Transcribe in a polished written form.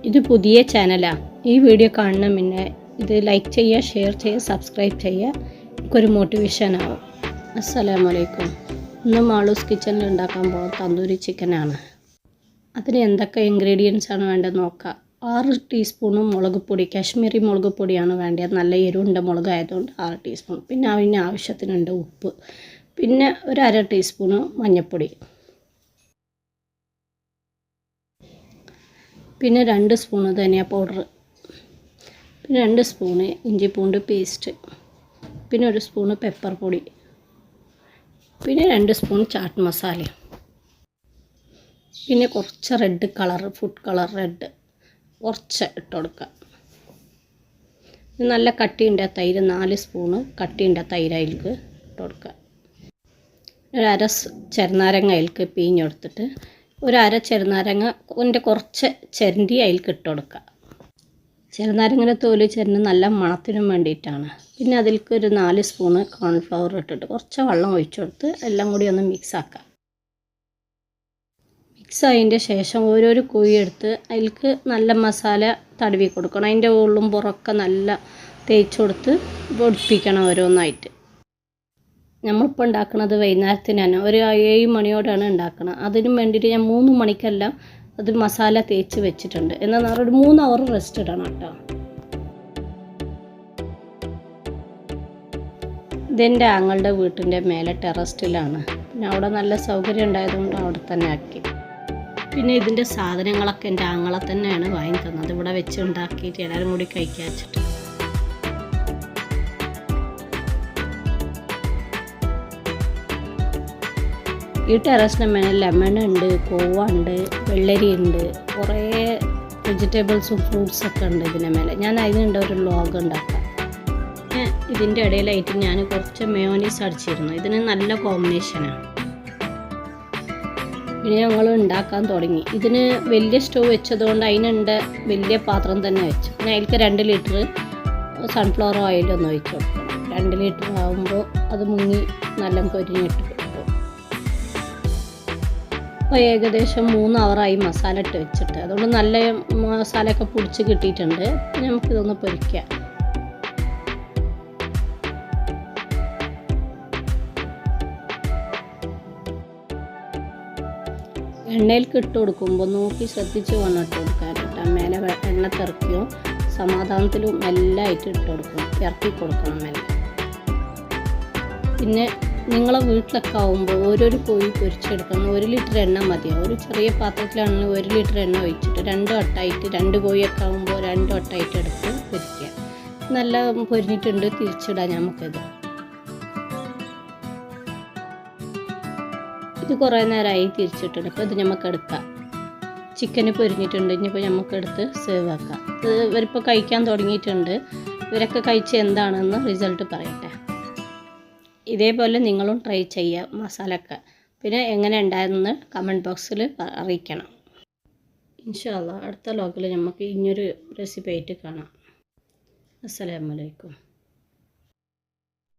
ഇത് പുതിയ ചാനലാണ്. ഈ വീഡിയോ കാണുന്ന മുന്നേ ഇത് ലൈക്ക് ചെയ്യുക, ഷെയർ ചെയ്യുക, സബ്സ്ക്രൈബ് ചെയ്യുക. എനിക്കൊരു മോട്ടിവേഷൻ ആവും. അസ്സലാമു അലൈക്കും. ഇന്ന് മാളൂസ് കിച്ചണിൽ ഉണ്ടാക്കാൻ പോകുന്ന തന്തൂരി ചിക്കനാണ്. അതിന് എന്തൊക്കെ ഇൻഗ്രീഡിയൻസ് ആണ് വേണ്ടത് നോക്കാം. 6 ടീസ്പൂണും മുളക് പൊടി, കാശ്മീരി മുളക് പൊടിയാണ് വേണ്ടത്. നല്ല എരിവുണ്ട മുളകായതുകൊണ്ട് 6 ടീസ്പൂൺ. പിന്നെ അതിന് ആവശ്യത്തിനുണ്ട് ഉപ്പ്. പിന്നെ ഒരു 1/2 ടീസ്പൂണ് മഞ്ഞൾപ്പൊടി. പിന്നെ 2 സ്പൂണ് ധനിയ പൗഡർ. പിന്നെ 2 സ്പൂണ് ഇഞ്ചി പൂണ്ട് പേസ്റ്റ്. പിന്നെ 1 സ്പൂണ് പെപ്പർ പൊടി. പിന്നെ 2 സ്പൂൺ ചാട്ട് മസാല. പിന്നെ കുറച്ച് red colour, food colour red കുറച്ച് ഇട്ട് കൊടുക്കുക. നല്ല കട്ടിയുണ്ട തൈര്, 4 സ്പൂണ് കട്ടിയുണ്ട തൈര് അതിലേക്ക് ഇട്ട് കൊടുക്കുക. ഒരു 1/2 ചെറുനാരങ്ങ അതിലേക്ക് പിഴിഞ്ഞെടുത്തിട്ട് ഒരു 1/2 ചെറുനാരങ്ങ കൊണ്ട് കുറച്ച് ചിരണ്ടി അതിലേക്ക് ഇട്ട് കൊടുക്കുക. ചെറുനാരങ്ങയുടെ തോല് ചിരണ്ടി നല്ല മണത്തിനും വേണ്ടിയിട്ടാണ്. പിന്നെ അതിലേക്ക് ഒരു 4 സ്പൂണ് കോൺഫ്ലവർ ഇട്ടിട്ട് കുറച്ച് വെള്ളം ഒഴിച്ചു കൊടുത്ത് എല്ലാം കൂടി ഒന്ന് മിക്സ് ആക്കുക. മിക്സ് ആയതിൻ്റെ ശേഷം ഓരോരോ കോഴി എടുത്ത് അതിലേക്ക് നല്ല മസാല തടവി കൊടുക്കണം. അതിൻ്റെ ഉള്ളും പുറമൊക്കെ നല്ല തേച്ച് കൊടുത്ത് പൊടിപ്പിക്കണം ഓരോന്നായിട്ട്. നമ്മളിപ്പോൾ ഉണ്ടാക്കുന്നത് വൈകുന്നേരത്തിനാണ്. ഒരു 7 മണിയോടാണ് ഉണ്ടാക്കുന്നത്. അതിനും വേണ്ടിയിട്ട് ഞാൻ 3 മണിക്കെല്ലാം അത് മസാല തേച്ച് വെച്ചിട്ടുണ്ട്. എന്നാൽ ഒരു 3 അവർ റെസ്റ്റ് ഇടണം കേട്ടോ. ഇതെൻ്റെ ആങ്ങളുടെ വീട്ടിൻ്റെ മേലെ ടെറസിലാണ്. പിന്നെ അവിടെ നല്ല സൗകര്യം ഉണ്ടായതുകൊണ്ട് അവിടെ തന്നെ ആക്കി. പിന്നെ ഇതിൻ്റെ സാധനങ്ങളൊക്കെ എൻ്റെ ആങ്ങളെ തന്നെയാണ് വാങ്ങി തന്നത്. ഇവിടെ വെച്ച് ഉണ്ടാക്കിയിട്ട് എല്ലാവരും കൂടി കഴിക്കാൻ വെച്ചിട്ട്. ഈ ടെറസിൻ്റെ മേലെ ലെമൺ ഉണ്ട്, കോവ ഉണ്ട്, വെള്ളരി ഉണ്ട്, കുറേ വെജിറ്റബിൾസും ഫ്രൂട്ട്സൊക്കെ ഉണ്ട് ഇതിൻ്റെ മേലെ. ഞാൻ അതിനുണ്ട് ഒരു വ്ളോഗ് ഉണ്ടാക്കാം. ഇതിൻ്റെ ഇടയിലായിട്ട് ഞാൻ കുറച്ച് മയോനീസ് അടിച്ചിരുന്നു. ഇതിന് നല്ല കോമ്പിനേഷനാണ്. പിന്നെ ഞങ്ങൾ ഉണ്ടാക്കാൻ തുടങ്ങി. ഇതിന് വലിയ സ്റ്റവ് വെച്ചതുകൊണ്ട് അതിനുണ്ട് വലിയ പാത്രം തന്നെ വെച്ചു. പിന്നെ അതിലേക്ക് 2 ലിറ്റർ സൺഫ്ലവർ ഓയിലൊന്ന് ഒഴിച്ച് കൊടുക്കണം. 2 ലിറ്റർ ആകുമ്പോൾ അത് മുങ്ങി നല്ല പൊരിഞ്ഞിട്ട് കിട്ടും. അപ്പോൾ ഏകദേശം 3 അവറായി മസാല ഇട്ട് വെച്ചിട്ട്. അതുകൊണ്ട് നല്ല മസാലയൊക്കെ പൊടിച്ച് കിട്ടിയിട്ടുണ്ട്. നമുക്കിതൊന്ന് പൊരിക്കാം. എണ്ണയിലേക്ക് ഇട്ട് കൊടുക്കുമ്പോൾ നോക്കി ശ്രദ്ധിച്ച് വേണം ഇട്ട് കൊടുക്കാൻ കേട്ടോ. മേലെ എണ്ണ തെറിക്കുകയോ സമാധാനത്തിലും എല്ലാമായിട്ട് ഇട്ട് കൊടുക്കണം, ഇറക്കി കൊടുക്കണം മേലെ. പിന്നെ നിങ്ങളെ വീട്ടിലൊക്കെ ആകുമ്പോൾ ഓരോരു കോഴി പൊരിച്ചെടുക്കണം. 1 ലിറ്റർ എണ്ണ മതിയാവും. ഒരു ചെറിയ പാത്രത്തിലാണെങ്കിൽ 1 ലിറ്റർ എണ്ണ ഒഴിച്ചിട്ട് 2 വട്ടമായിട്ട് 2 കോഴിയൊക്കെ ആകുമ്പോൾ 2 വട്ടമായിട്ട് എടുത്ത് പൊരിക്കുക. നല്ല പൊരിഞ്ഞിട്ടുണ്ട്, തിരിച്ചിടാം നമുക്കിത്. ഇത് കുറേ നേരമായി തിരിച്ചിട്ടുണ്ട്. ഇപ്പോൾ ഇത് നമുക്ക് എടുക്കാം. ചിക്കന് പൊരിഞ്ഞിട്ടുണ്ട്. ഇനിയിപ്പോൾ നമുക്കെടുത്ത് സേവ് ആക്കാം. ഇത് ഇവരിപ്പോൾ കഴിക്കാൻ തുടങ്ങിയിട്ടുണ്ട്. ഇവരൊക്കെ കഴിച്ച് എന്താണെന്ന് റിസൾട്ട് പറയട്ടെ. ഇതേപോലെ നിങ്ങളും ട്രൈ ചെയ്യുക മസാലയൊക്കെ. പിന്നെ എങ്ങനെ ഉണ്ടായെന്ന് കമൻറ്റ് ബോക്സിൽ അറിയിക്കണം. ഇൻഷാ അല്ലാഹ് അടുത്ത വ്ലോഗിൽ നമുക്ക് ഇനിയൊരു റെസിപ്പി ആയിട്ട് കാണാം. അസ്സലാമു അലൈക്കും.